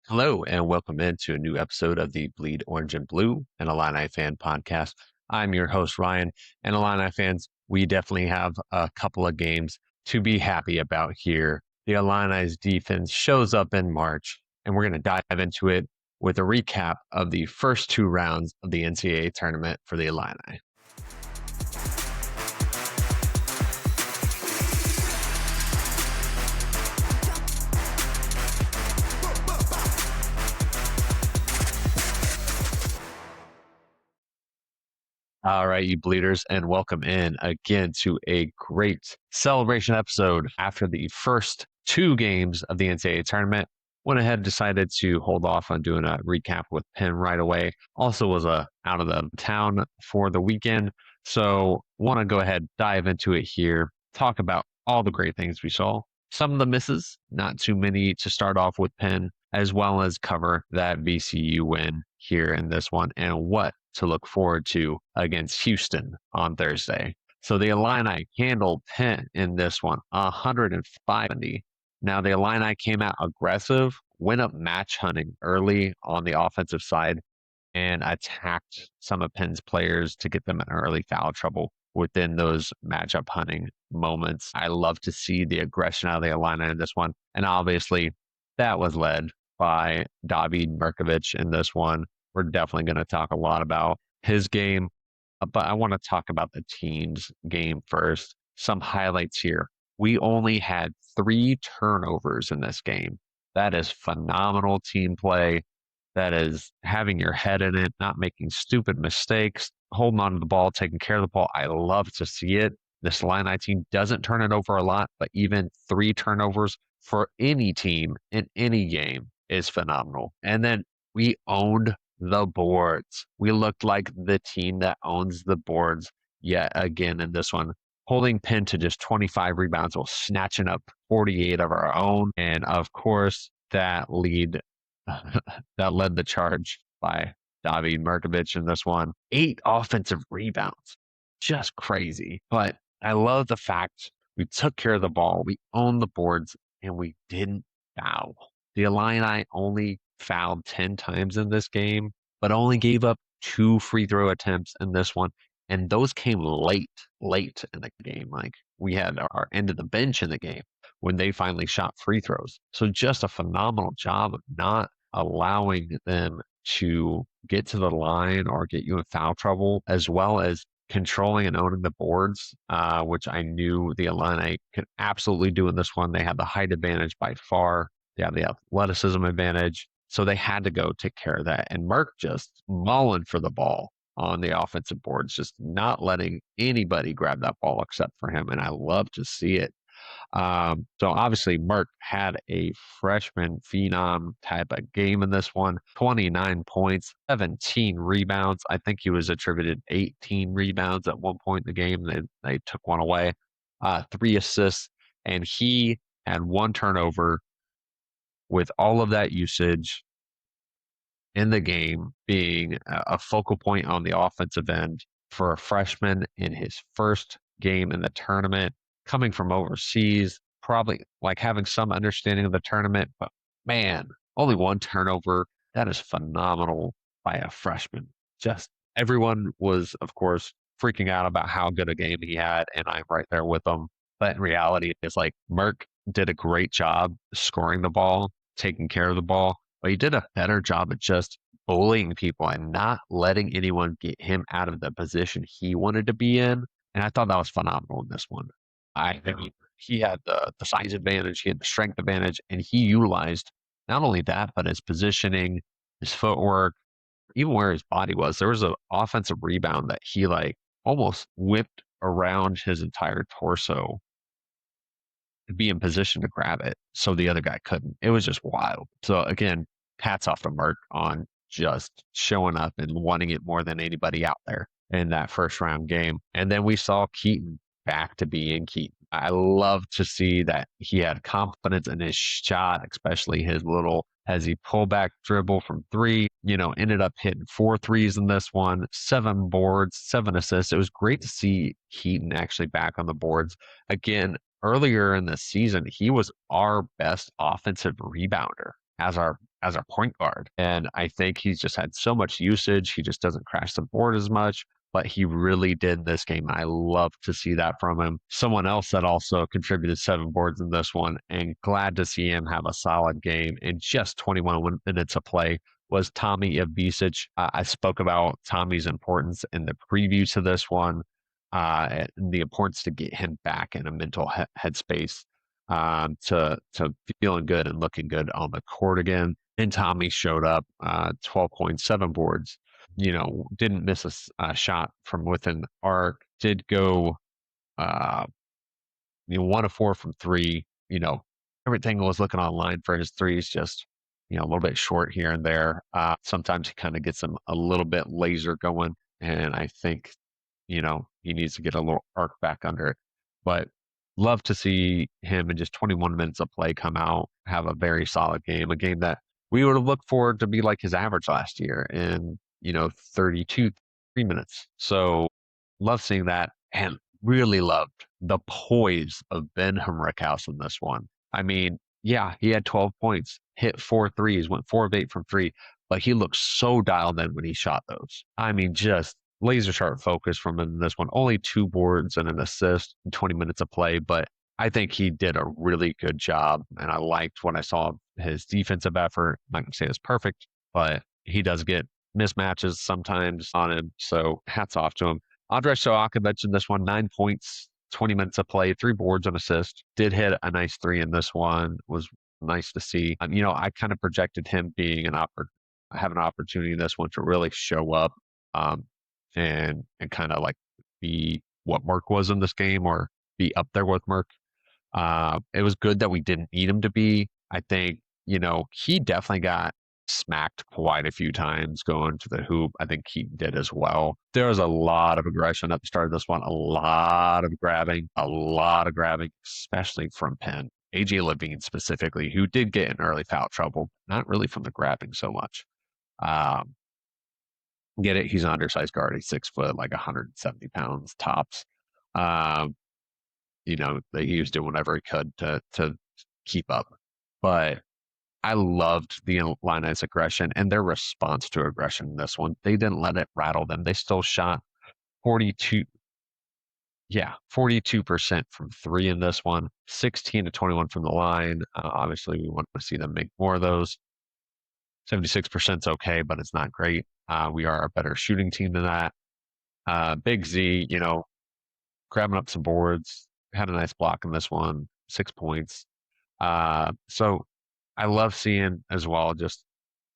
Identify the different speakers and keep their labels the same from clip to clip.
Speaker 1: Hello, and welcome into a new episode of the Bleed Orange and Blue, an Illini fan podcast. I'm your host, Ryan, and Illini fans, we definitely have a couple of games to be happy about here. The Illini's defense shows up in March, and we're going to dive into it with a recap of the first two rounds of the NCAA tournament for the Illini. All right, you bleeders, and welcome in again to a great celebration episode. After the first two games of the NCAA tournament, went ahead and decided to hold off on doing a recap with Penn right away. Also was out of the town for the weekend, so want to go ahead, dive into it here, talk about all the great things we saw, some of the misses, not too many to start off with Penn, as well as cover that VCU win here in this one and what to look forward to against Houston on Thursday. So the Illini handled Penn in this one, 105. Now the Illini came out aggressive, went up match hunting early on the offensive side, and attacked some of Penn's players to get them in early foul trouble within those matchup hunting moments. I love to see the aggression out of the Illini in this one. And obviously, that was led by David Merkovich in this one. We're definitely going to talk a lot about his game, but I want to talk about the team's game first. Some highlights here. We only had 3 turnovers in this game. That is phenomenal team play. That is having your head in it, not making stupid mistakes, holding on to the ball, taking care of the ball. I love to see it. This Illini team doesn't turn it over a lot, but even 3 turnovers for any team in any game is phenomenal. And then we owned the boards. We looked like the team that owns the boards yet again in this one, holding Penn to just 25 rebounds while snatching up 48 of our own. And of course, that lead that led the charge by David Merkovich in this one. 8 offensive rebounds. Just crazy. But I love the fact we took care of the ball, we owned the boards, and we didn't foul. The Illini only fouled 10 times in this game, but only gave up 2 free throw attempts in this one. And those came late in the game. Like we had our end of the bench in the game when they finally shot free throws. So just a phenomenal job of not allowing them to get to the line or get you in foul trouble, as well as controlling and owning the boards, which I knew the Illini could absolutely do in this one. They had the height advantage by far. They have the athleticism advantage. So they had to go take care of that. And Merck just mauling for the ball on the offensive boards, just not letting anybody grab that ball except for him. And I love to see it. So obviously Merck had a freshman phenom type of game in this one, 29 points, 17 rebounds. I think he was attributed 18 rebounds at one point in the game. They took one away, 3 assists, and he had 1 turnover. With all of that usage in the game being a focal point on the offensive end for a freshman in his first game in the tournament, coming from overseas, probably like having some understanding of the tournament, but man, only 1 turnover. That is phenomenal by a freshman. Just everyone was, of course, freaking out about how good a game he had, and I'm right there with them. But in reality, it's like Merck did a great job scoring the ball, taking care of the ball, but he did a better job at just bullying people and not letting anyone get him out of the position he wanted to be in. And I thought that was phenomenal in this one. I mean, he had the size advantage, he had the strength advantage, and he utilized not only that, but his positioning, his footwork, even where his body was. There was an offensive rebound that he like almost whipped around his entire torso to be in position to grab it so the other guy couldn't. It was just wild. So again, hats off to Merck on just showing up and wanting it more than anybody out there in that first round game. And then we saw Keaton back to being Keaton. I love to see that he had confidence in his shot, especially his little as he pulled back dribble from 3, ended up hitting 4 threes in this one, 7 boards, 7 assists. It was great to see Keaton actually back on the boards. Again, earlier in the season, he was our best offensive rebounder as our as our point guard. And I think he's just had so much usage. He just doesn't crash the board as much, but he really did this game. I love to see that from him. Someone else that also contributed 7 boards in this one, and glad to see him have a solid game in just 21 minutes of play, was Tommy Ivisics. I spoke about Tommy's importance in the preview to this one, and the importance to get him back in a mental headspace, to feeling good and looking good on the court again. And Tommy showed up, 12 points, 7 boards. Didn't miss a shot from within the arc. Did go, uh, 1 of 4 from three. Everything was looking online for his threes, just a little bit short here and there. Sometimes he kind of gets them a little bit laser going, and I think he needs to get a little arc back under it. But love to see him in just 21 minutes of play come out, have a very solid game, a game that we would have looked forward to be like his average last year in 32 3 minutes. So love seeing that, and really loved the poise of Ben Henrichhouse in this one. I mean, yeah, he had 12 points, hit 4 threes, went 4 of 8 from three, but he looked so dialed in when he shot those. I mean, just laser sharp focus from him in this one. Only 2 boards and an assist in 20 minutes of play, but I think he did a really good job, and I liked what I saw of his defensive effort. I'm not going to say it's perfect, but he does get mismatches sometimes on him, so hats off to him. Andrei Soaka mentioned this one, 9 points, 20 minutes of play, 3 boards and assist. Did hit a nice three in this one. Was nice to see. I kind of projected him being have an opportunity in this one to really show up, um, and kind of like be what Merck was in this game, or be up there with Merck. It was good that we didn't need him to be. I think, he definitely got smacked quite a few times going to the hoop. I think he did as well. There was a lot of aggression at the start of this one, a lot of grabbing, especially from Penn. AJ Levine specifically, who did get in early foul trouble, not really from the grabbing so much. Um, get it? He's an undersized guard. He's 6 foot, like 170 pounds tops. Um, he was doing whatever he could to keep up. But I loved the Illini's aggression and their response to aggression in this one. They didn't let it rattle them. They still shot 42, 42% from three in this one, 16 to 21 from the line. Obviously, we want to see them make more of those. 76% is okay, but it's not great. We are a better shooting team than that. Big Z, grabbing up some boards, had a nice block in this one, 6 points. So I love seeing as well just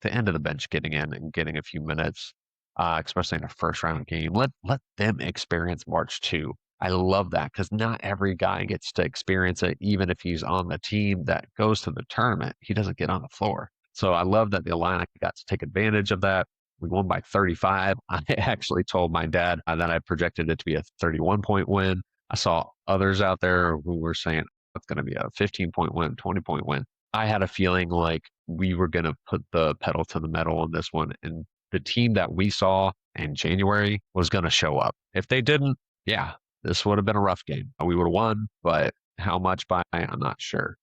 Speaker 1: the end of the bench getting in and getting a few minutes, especially in a first round game. Let them experience March 2. I love that because not every guy gets to experience it, even if he's on the team that goes to the tournament. He doesn't get on the floor. So I love that the Illini got to take advantage of that. We won by 35. I actually told my dad that I projected it to be a 31-point win. I saw others out there who were saying it's going to be a 15-point win, 20-point win. I had a feeling like we were going to put the pedal to the metal on this one, and the team that we saw in January was going to show up. If they didn't, yeah, this would have been a rough game. We would have won, but how much by, I'm not sure.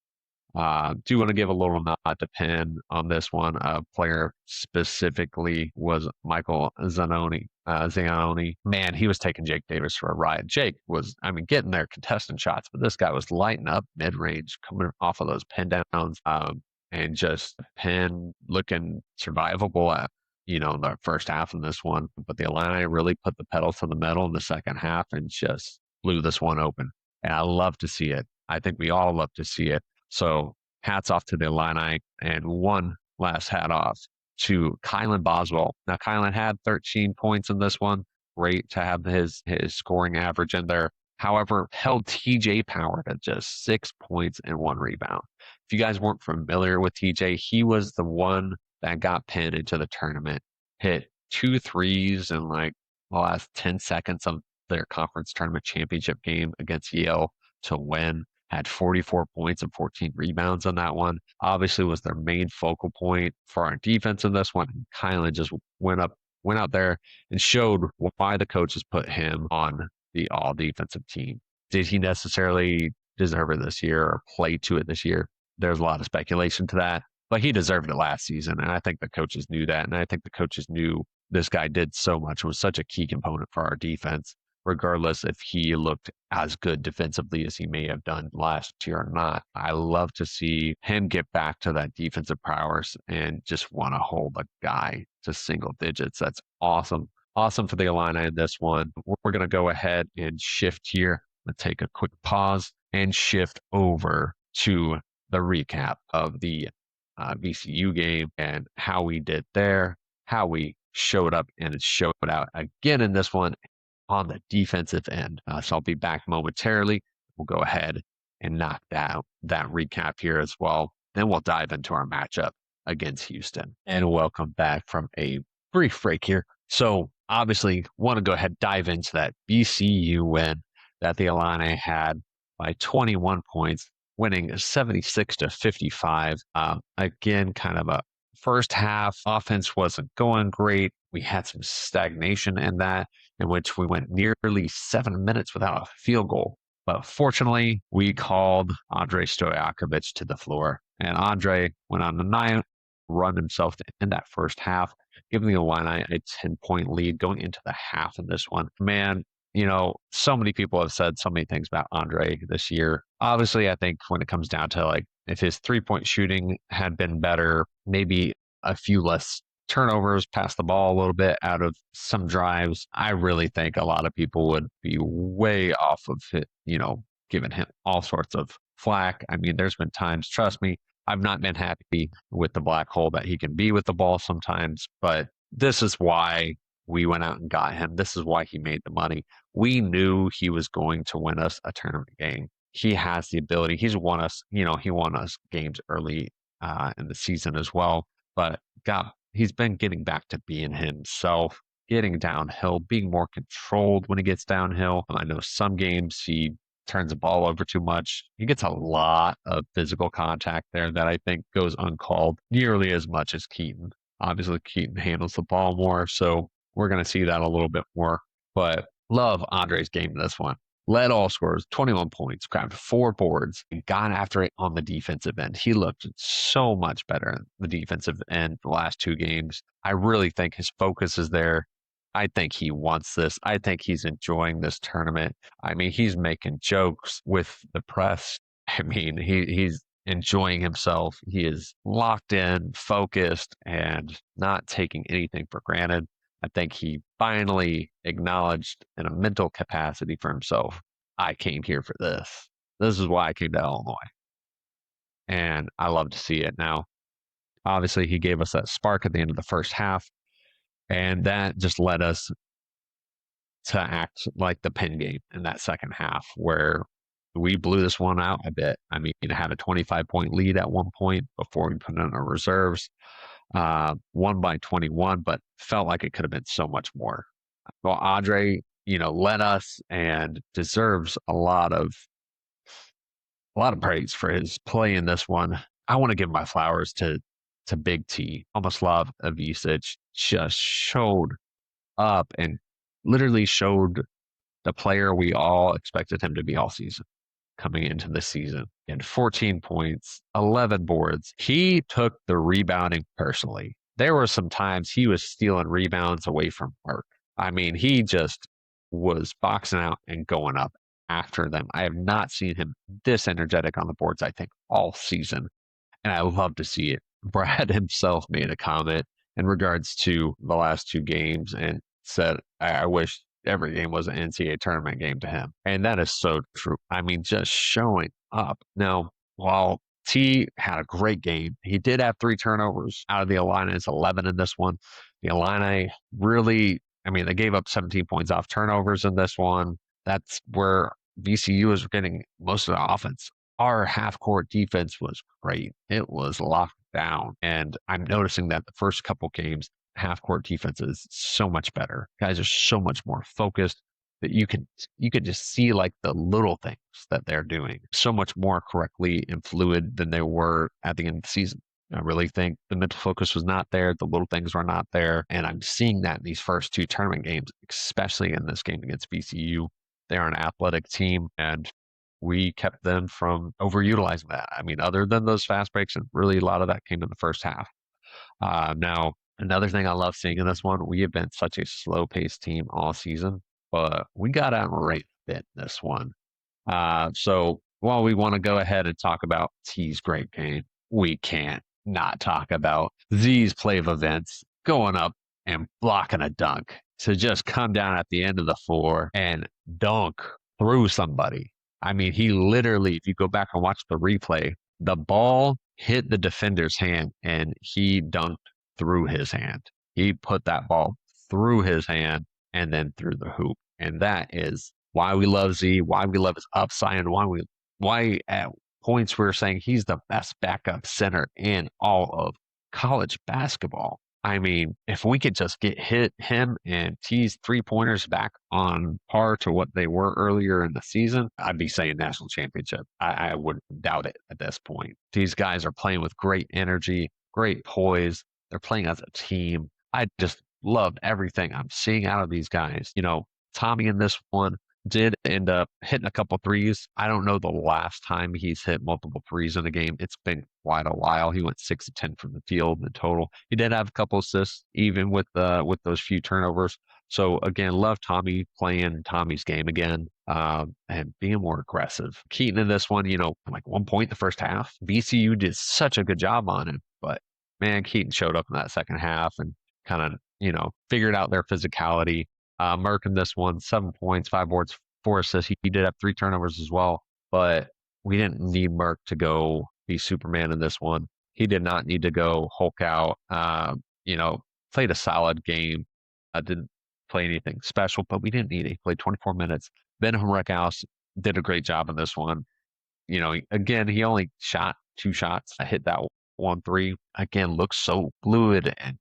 Speaker 1: Do want to give a little nod to Penn on this one. A player specifically was Michael Zanoni. Man, he was taking Jake Davis for a ride. Jake was, getting their contestant shots, but this guy was lighting up mid-range, coming off of those pin downs, and just Penn looking survivable at, the first half of this one. But the Illini really put the pedal to the metal in the second half and just blew this one open. And I love to see it. I think we all love to see it. So hats off to the Illini, and one last hat off to Kylan Boswell. Now, Kylan had 13 points in this one. Great to have his scoring average in there. However, held TJ Power to just 6 points and 1 rebound. If you guys weren't familiar with TJ, he was the one that got Penn into the tournament, hit 2 threes in like the last 10 seconds of their conference tournament championship game against Yale to win. Had 44 points and 14 rebounds on that one. Obviously was their main focal point for our defense in this one. Kylan just went out there and showed why the coaches put him on the all defensive team. Did he necessarily deserve it this year or play to it this year? There's a lot of speculation to that. but he deserved it last season. And I think the coaches knew that. And I think the coaches knew this guy did so much, was such a key component for our defense, regardless if he looked as good defensively as he may have done last year or not. I love to see him get back to that defensive prowess and just want to hold a guy to single digits. That's awesome. Awesome for the Illini in this one. We're going to go ahead and shift here. Let's take a quick pause and shift over to the recap of the VCU game and how we did there, how we showed up and showed out again in this one on the defensive end. So I'll be back momentarily. We'll go ahead and knock that recap here as well. Then we'll dive into our matchup against Houston. And welcome back from a brief break here. So obviously want to go ahead and dive into that VCU win that the Illini had by 21 points, winning 76-55. Again, kind of a first half offense wasn't going great. We had some stagnation in that, in which we went nearly 7 minutes without a field goal. But fortunately, we called Andre Stojakovic to the floor, and Andre went on the run himself to end that first half, giving the Illini a 10-point lead going into the half in this one. Man, so many people have said so many things about Andre this year. Obviously, I think when it comes down to like if his 3-point shooting had been better, maybe a few less turnovers, pass the ball a little bit out of some drives, I really think a lot of people would be way off of it, giving him all sorts of flack. I mean, there's been times, trust me, I've not been happy with the black hole that he can be with the ball sometimes, but this is why we went out and got him. This is why he made the money. We knew he was going to win us a tournament game. He has the ability. He's won us, he won us games early in the season as well. But God, he's been getting back to being himself, getting downhill, being more controlled when he gets downhill. I know some games he turns the ball over too much. He gets a lot of physical contact there that I think goes uncalled nearly as much as Keaton. Obviously, Keaton handles the ball more, so we're going to see that a little bit more. But love Andre's game in this one. Led all scorers, 21 points, grabbed 4 boards, and got after it on the defensive end. He looked so much better in the defensive end the last 2 games. I really think his focus is there. I think he wants this. I think he's enjoying this tournament. I mean, he's making jokes with the press. I mean, he's enjoying himself. He is locked in, focused, and not taking anything for granted. I think he finally acknowledged in a mental capacity for himself, I came here for this. This is why I came to Illinois. And I love to see it now. Obviously, he gave us that spark at the end of the first half, and that just led us to act like the Penn game in that second half, where we blew this one out a bit. I mean, it had a 25-point lead at one point before we put in our reserves. Won by 21, but felt like it could have been so much more. Well, Andre, led us and deserves a lot of praise for his play in this one. I want to give my flowers to Big T. Almost love Ivisics. Just showed up and literally showed the player we all expected him to be all season coming into the season. And 14 points, 11 boards. He took the rebounding personally. There were some times he was stealing rebounds away from Mark. I mean, he just was boxing out and going up after them. I have not seen him this energetic on the boards, I think, all season. And I love to see it. Brad himself made a comment in regards to the last 2 games and said, I wish every game was an NCAA tournament game to him. And that is so true. I mean, just showing up. Now, while T had a great game, he did have 3 turnovers out of the Illini's 11 in this one. The Illini really, they gave up 17 points off turnovers in this one. That's where VCU is getting most of the offense. Our half-court defense was great. It was locked down. And I'm noticing that the first couple games, half-court defense is so much better. Guys are so much more focused that you could just see like the little things that they're doing so much more correctly and fluid than they were at the end of the season. I really think the mental focus was not there. The little things were not there. And I'm seeing that in these first 2 tournament games, especially in this game against VCU. They're an athletic team, and we kept them from overutilizing that. I mean, other than those fast breaks, and really a lot of that came in the first half. Now, another thing I love seeing in this one, we have been such a slow-paced team all season, but we got out right bit this one. So while we want to go ahead and talk about T's great game, we can't not talk about Z's play of events going up and blocking a dunk to just come down at the end of the floor and dunk through somebody. I mean, he literally, if you go back and watch the replay, the ball hit the defender's hand and he dunked through his hand. He put that ball through his hand and then through the hoop. And that is why we love Z, why we love his upside, and why at points we're saying he's the best backup center in all of college basketball. I mean, if we could just get him and T's 3-pointers back on par to what they were earlier in the season, I'd be saying national championship. I wouldn't doubt it at this point. These guys are playing with great energy, great poise. They're playing as a team. I just loved everything I'm seeing out of these guys. Tommy in this one did end up hitting a couple threes. I don't know the last time he's hit multiple threes in a game. It's been quite a while. He went 6 of 10 from the field in total. He did have a couple assists, even with those few turnovers. So again, love Tommy playing Tommy's game again, and being more aggressive. Keaton in this one, like 1 point in the first half. VCU did such a good job on him, but man, Keaton showed up in that second half and kind of figured out their physicality. Merck in this one, 7 points, 5 boards, 4 assists. He did have 3 turnovers as well, but we didn't need Merck to go be Superman in this one. He did not need to go Hulk out. Played a solid game. Didn't play anything special, but we didn't need it. He played 24 minutes. Ben Humreckhouse did a great job in this one. Again, he only shot 2 shots. I hit that 1 3. Again, looks so fluid and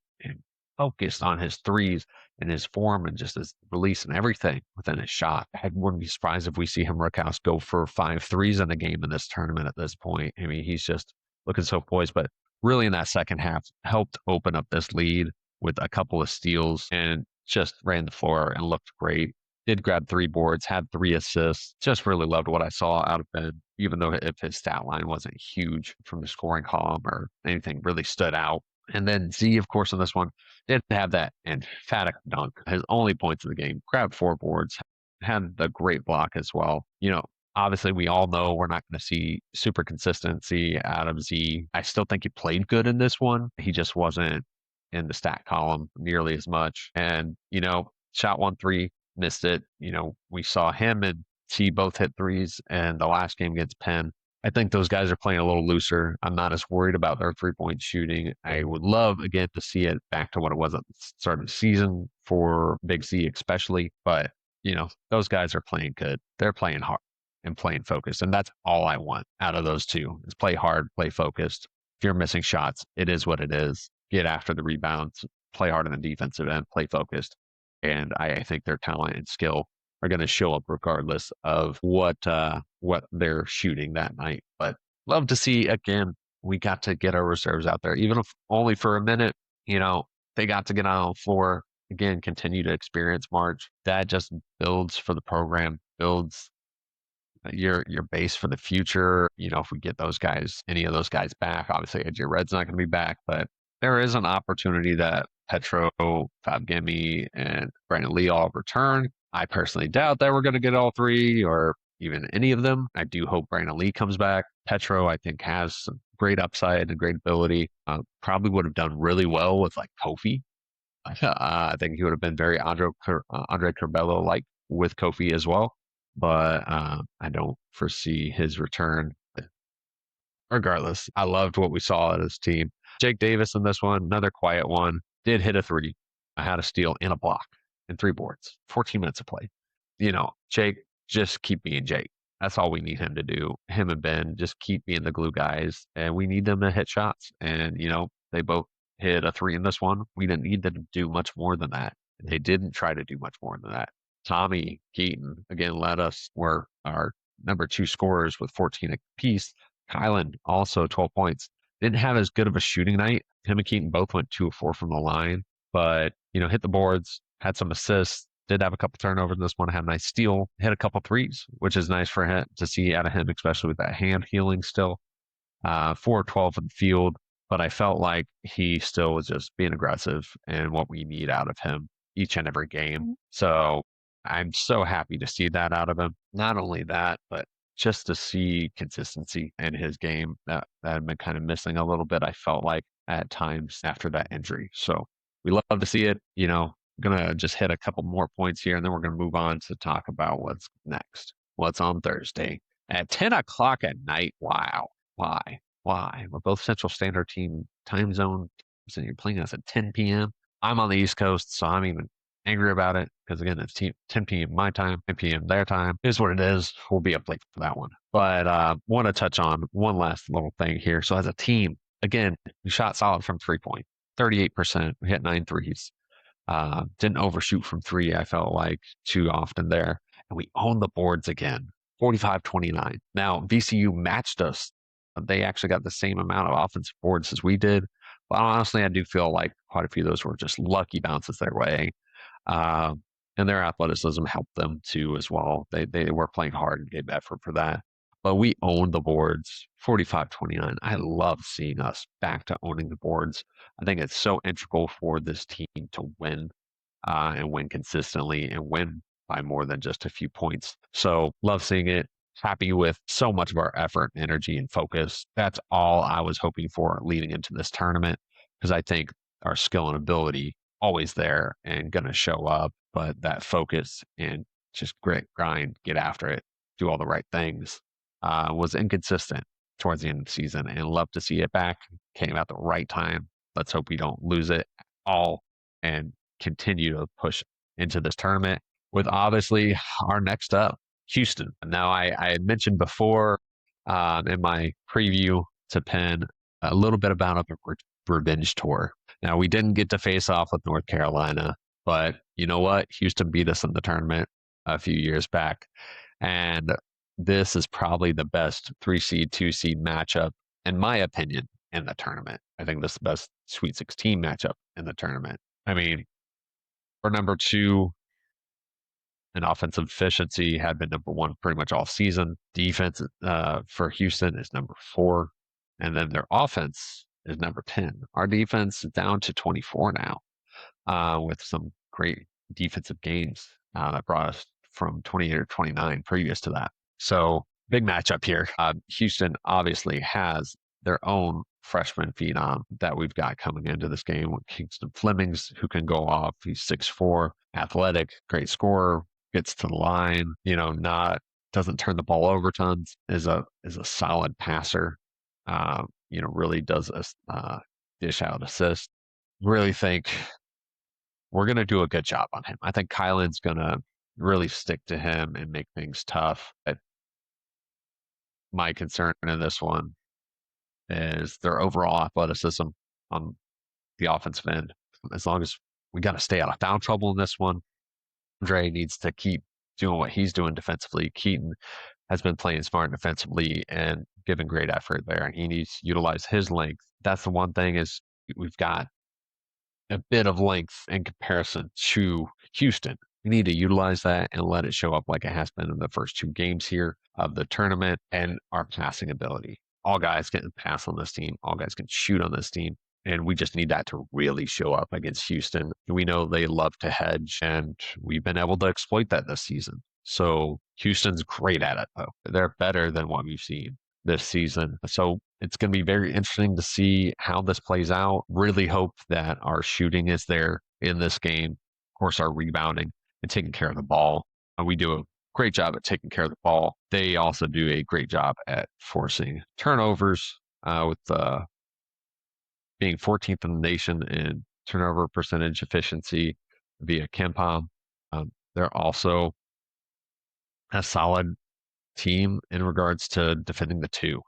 Speaker 1: focused on his threes and his form and just his release and everything within his shot. I wouldn't be surprised if we see him Rickhouse go for 5 threes in a game in this tournament at this point. I mean, he's just looking so poised, but really in that second half helped open up this lead with a couple of steals and just ran the floor and looked great. Did grab 3 boards, had 3 assists. Just really loved what I saw out of Ben, even though if his stat line wasn't huge from the scoring column or anything really stood out. And then Z, of course, in this one, did have that emphatic dunk. His only points of the game. Grabbed 4 boards. Had the great block as well. Obviously, we all know we're not going to see super consistency out of Z. I still think he played good in this one. He just wasn't in the stat column nearly as much. And, shot 1 3, missed it. We saw him and T both hit threes and the last game against Penn. I think those guys are playing a little looser. I'm not as worried about their 3-point shooting. I would love, again, to see it back to what it was at the start of the season for Big Z especially. But, those guys are playing good. They're playing hard and playing focused. And that's all I want out of those two is play hard, play focused. If you're missing shots, it is what it is. Get after the rebounds, play hard on the defensive end, play focused. And I think their talent and skill are going to show up regardless of what they're shooting that night. But love to see, again, we got to get our reserves out there, even if only for a minute. They got to get out on the floor again, continue to experience March. That just builds for the program, builds your base for the future. If we get any of those guys back, obviously AJ Red's not going to be back, but there is an opportunity that Petro, Fab Gimme, and Brandon Lee all return. I personally doubt that we're going to get all three or even any of them. I do hope Brandon Lee comes back. Petro, I think, has some great upside and great ability. Probably would have done really well with like Kofi. I think he would have been very Andre Curbelo like with Kofi as well. But I don't foresee his return. Regardless, I loved what we saw at his team. Jake Davis in this one, another quiet one, did hit a 3. I had a steal and a block and 3 boards, 14 minutes of play. Jake, just keep being Jake. That's all we need him to do. Him and Ben, just keep being the glue guys. And we need them to hit shots. And, they both hit a 3 in this one. We didn't need them to do much more than that. They didn't try to do much more than that. Tommy Keaton, again, were our number 2 scorers with 14 apiece. Kylan, also 12 points. Didn't have as good of a shooting night. Him and Keaton both went 2 of 4 from the line, but, hit the boards, had some assists, did have a couple turnovers in this one, had a nice steal, hit a couple threes, which is nice for him to see out of him, especially with that hand healing still. 4 12 in the field, but I felt like he still was just being aggressive and what we need out of him each and every game. So I'm so happy to see that out of him. Not only that, but just to see consistency in his game that had been kind of missing a little bit, I felt like at times after that injury. So we love to see it. Gonna just hit a couple more points here and then we're gonna move on to talk about what's next. What's on Thursday at 10 o'clock at night. Wow. Why? Why? We're both Central Standard time zone, and you're playing us at 10 p.m. I'm on the East Coast, so I'm even angry about it because again, it's 10 p.m. my time, 10 p.m. their time. It is what it is. We'll be up late for that one. But want to touch on one last little thing here. So as a team, again, we shot solid from 3 point, 38%. We hit 9 threes. Didn't overshoot from three, I felt like, too often there. And we owned the boards again, 45-29. Now, VCU matched us. They actually got the same amount of offensive boards as we did. But honestly, I do feel like quite a few of those were just lucky bounces their way. Uh, and their athleticism helped them too as well. They were playing hard and gave effort for that. But we owned the boards 45-29. I love seeing us back to owning the boards. I think it's so integral for this team to win and win consistently and win by more than just a few points. So love seeing it. Happy with so much of our effort, energy, and focus. That's all I was hoping for leading into this tournament because I think our skill and ability always there and going to show up, but that focus and just grit, grind, get after it, do all the right things was inconsistent towards the end of the season and love to see it back. Came at the right time. Let's hope we don't lose it all and continue to push into this tournament with obviously our next up, Houston. Now, I had mentioned before in my preview to Penn a little bit about a revenge tour. Now, we didn't get to face off with North Carolina, but you know what? Houston beat us in the tournament a few years back. And this is probably the best 3 seed, 2 seed matchup, in my opinion, in the tournament. I think this is the best Sweet 16 matchup in the tournament. I mean, for number two in offensive efficiency had been number one pretty much all season. Defense for Houston is number 4. And then their offense is number 10. Our defense is down to 24 now with some great defensive games that brought us from 28 or 29 previous to that. So big matchup here. Houston obviously has their own freshman phenom that we've got coming into this game with Kingston Flemings, who can go off. He's 6'4", athletic, great scorer, gets to the line, doesn't turn the ball over tons, is a solid passer, really does a dish out assist. Really think we're going to do a good job on him. I think Kylan's going to really stick to him and make things tough. But my concern in this one is their overall athleticism on the offensive end. As long as we got to stay out of foul trouble in this one, Andre needs to keep doing what he's doing defensively. Keaton has been playing smart defensively and giving great effort there, and he needs to utilize his length. That's the one thing is we've got a bit of length in comparison to Houston. We need to utilize that and let it show up like it has been in the first 2 games here of the tournament and our passing ability. All guys can pass on this team. All guys can shoot on this team. And we just need that to really show up against Houston. We know they love to hedge, and we've been able to exploit that this season. So Houston's great at it, though. They're better than what we've seen this season. So it's going to be very interesting to see how this plays out. Really hope that our shooting is there in this game. Of course, our rebounding and taking care of the ball. We do a great job at taking care of the ball. They also do a great job at forcing turnovers with being 14th in the nation in turnover percentage efficiency via KenPom. They're also a solid team in regards to defending the 2,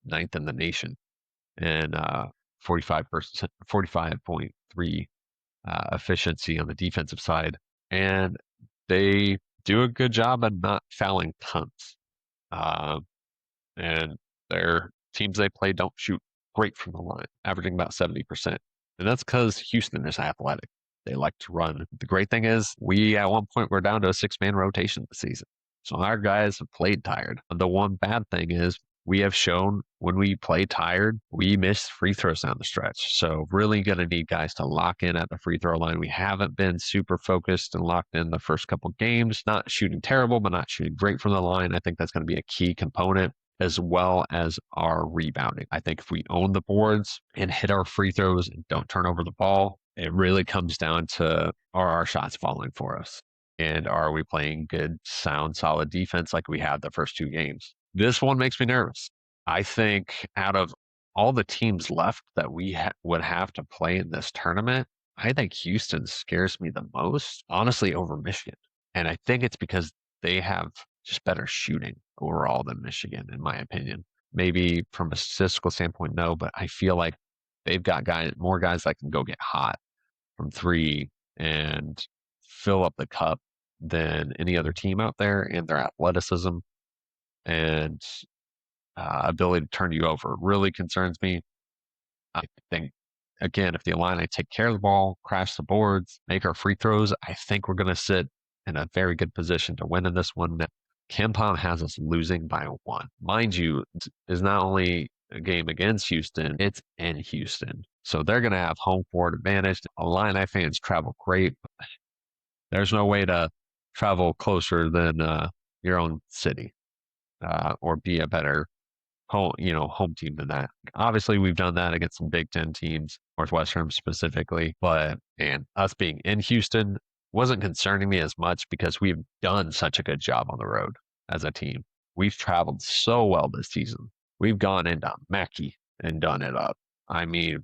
Speaker 1: 9th in the nation, and 45.3 efficiency on the defensive side. And they do a good job at not fouling tons. And their teams they play don't shoot great from the line, averaging about 70%. And that's because Houston is athletic. They like to run. The great thing is, we at one point were down to a 6-man rotation this season. So our guys have played tired. The one bad thing is we have shown when we play tired, we miss free throws down the stretch. So really going to need guys to lock in at the free throw line. We haven't been super focused and locked in the first couple games. Not shooting terrible, but not shooting great from the line. I think that's going to be a key component, as well as our rebounding. I think if we own the boards and hit our free throws and don't turn over the ball, it really comes down to, are our shots falling for us? And are we playing good, sound, solid defense like we had the first 2 games? This one makes me nervous. I think out of all the teams left that we would have to play in this tournament, I think Houston scares me the most, honestly, over Michigan. And I think it's because they have just better shooting overall than Michigan, in my opinion. Maybe from a statistical standpoint, no, but I feel like they've got more guys that can go get hot from 3 and fill up the cup than any other team out there, and their athleticism and ability to turn you over really concerns me. I think, again, if the Illini take care of the ball, crash the boards, make our free throws, I think we're going to sit in a very good position to win in this one. KenPom has us losing by 1. Mind you, is not only a game against Houston, it's in Houston. So they're going to have home court advantage. Illini fans travel great. There's no way to travel closer than your own city or be a better home team than that. Obviously, we've done that against some Big Ten teams, Northwestern specifically, but us being in Houston wasn't concerning me as much because we've done such a good job on the road as a team. We've traveled so well this season. We've gone into Mackey and done it up. I mean,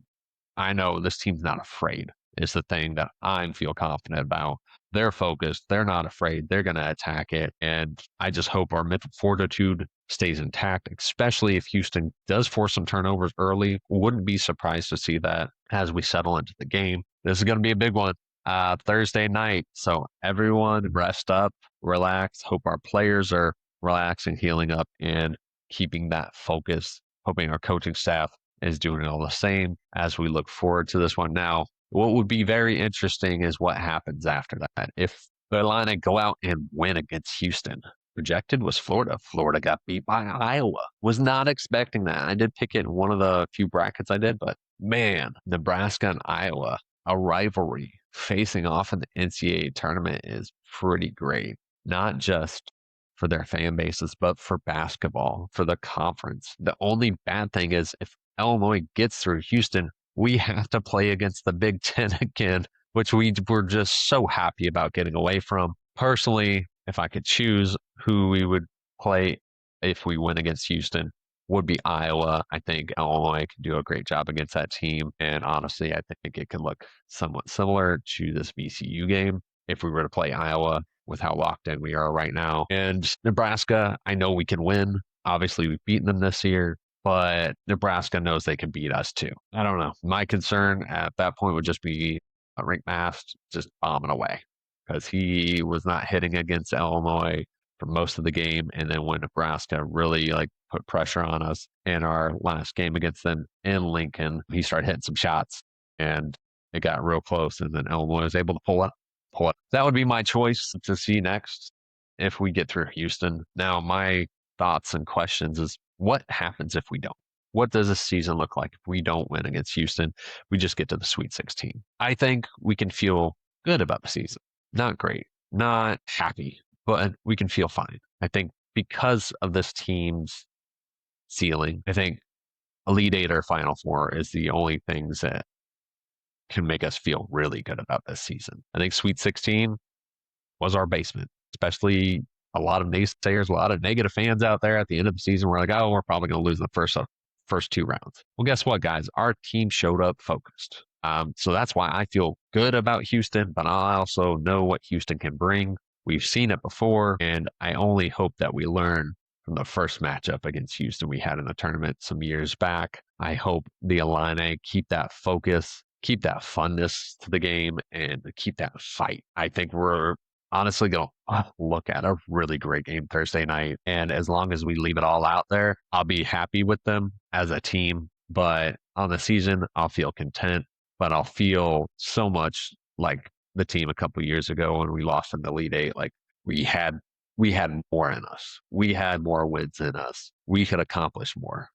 Speaker 1: I know this team's not afraid. Is the thing that I feel confident about. They're focused. They're not afraid. They're going to attack it. And I just hope our mental fortitude stays intact, especially if Houston does force some turnovers early. Wouldn't be surprised to see that as we settle into the game. This is going to be a big one. Thursday night. So everyone rest up, relax. Hope our players are relaxing, healing up, and keeping that focus. Hoping our coaching staff is doing it all the same as we look forward to this one. Now, what would be very interesting is what happens after that. If the Illini go out and win against Houston, projected was Florida. Florida got beat by Iowa. Was not expecting that. I did pick it in one of the few brackets I did, but man, Nebraska and Iowa, a rivalry facing off in the NCAA tournament is pretty great. Not just for their fan bases, but for basketball, for the conference. The only bad thing is if Illinois gets through Houston, we have to play against the Big Ten again, which we were just so happy about getting away from. Personally, if I could choose who we would play if we win against Houston, would be Iowa. I think Illinois can do a great job against that team. And honestly, I think it could look somewhat similar to this VCU game if we were to play Iowa with how locked in we are right now. And Nebraska, I know we can win. Obviously, we've beaten them this year, but Nebraska knows they can beat us too. I don't know. My concern at that point would just be Rick Mast just bombing away because he was not hitting against Illinois for most of the game. And then when Nebraska really put pressure on us in our last game against them in Lincoln, he started hitting some shots and it got real close. And then Illinois was able to pull it. That would be my choice to see next if we get through Houston. Now, my thoughts and questions is what happens if we don't? What does this season look like if we don't win against Houston? We just get to the Sweet 16. I think we can feel good about the season. Not great, not happy, but we can feel fine. I think because of this team's ceiling, I think Elite Eight or Final Four is the only things that can make us feel really good about this season. I think Sweet 16 was our basement, especially a lot of naysayers, a lot of negative fans out there at the end of the season. We're like, oh, we're probably going to lose the first 2 rounds. Well, guess what, guys? Our team showed up focused. So that's why I feel good about Houston, but I also know what Houston can bring. We've seen it before, and I only hope that we learn from the first matchup against Houston we had in the tournament some years back. I hope the Illini keep that focus, keep that funness to the game, and keep that fight. I think we're honestly going to look at a really great game Thursday night. And as long as we leave it all out there, I'll be happy with them as a team. But on the season, I'll feel content, but I'll feel so much like the team a couple years ago when we lost in the Elite Eight. Like we had we had more in us. We had more wins in us. We could accomplish more.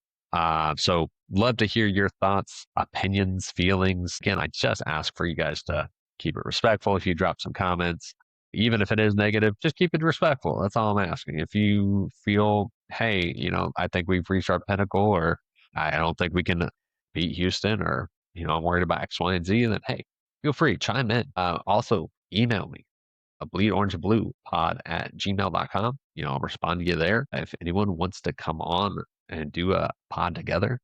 Speaker 1: So love to hear your thoughts, opinions, feelings. Again, I just ask for you guys to keep it respectful. If you drop some comments, even if it is negative, just keep it respectful. That's all I'm asking. If you feel, hey, I think we've reached our pinnacle, or I don't think we can beat Houston, or I'm worried about X, Y, and Z, then hey, feel free, chime in. Also, email me, a bleedorangeblue pod@gmail.com. I'll respond to you there. If anyone wants to come on and do a pod together,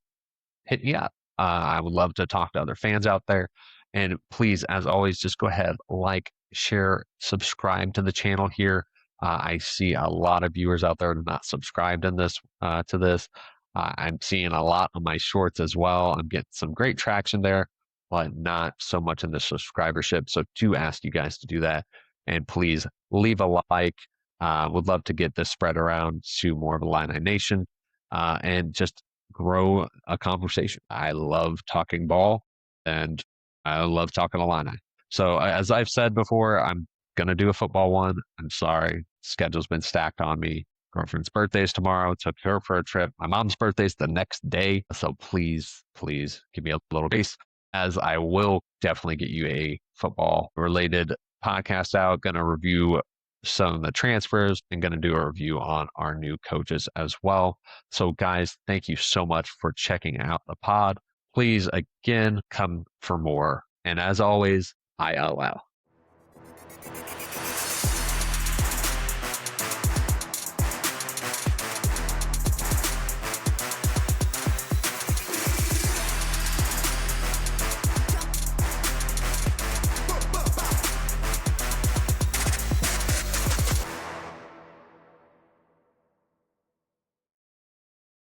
Speaker 1: hit me up. I would love to talk to other fans out there. And please, as always, just go ahead, like, share, subscribe to the channel here. I see a lot of viewers out there that are not subscribed in this to this. I'm seeing a lot on my shorts as well. I'm getting some great traction there, but not so much in the subscribership. So do ask you guys to do that. And please leave a like. Would love to get this spread around to more of a Illini Nation, and just grow a conversation. I love talking ball, and I love talking Illini. So as I've said before, I'm gonna do a football one. I'm sorry, schedule's been stacked on me. Girlfriend's birthday is tomorrow. Took her for a trip. My mom's birthday's the next day. So please, please give me a little grace, as I will definitely get you a football related podcast out. Gonna review some of the transfers and going to do a review on our new coaches as well. So, guys, thank you so much for checking out the pod. Please, again, come for more. And as always, ILL.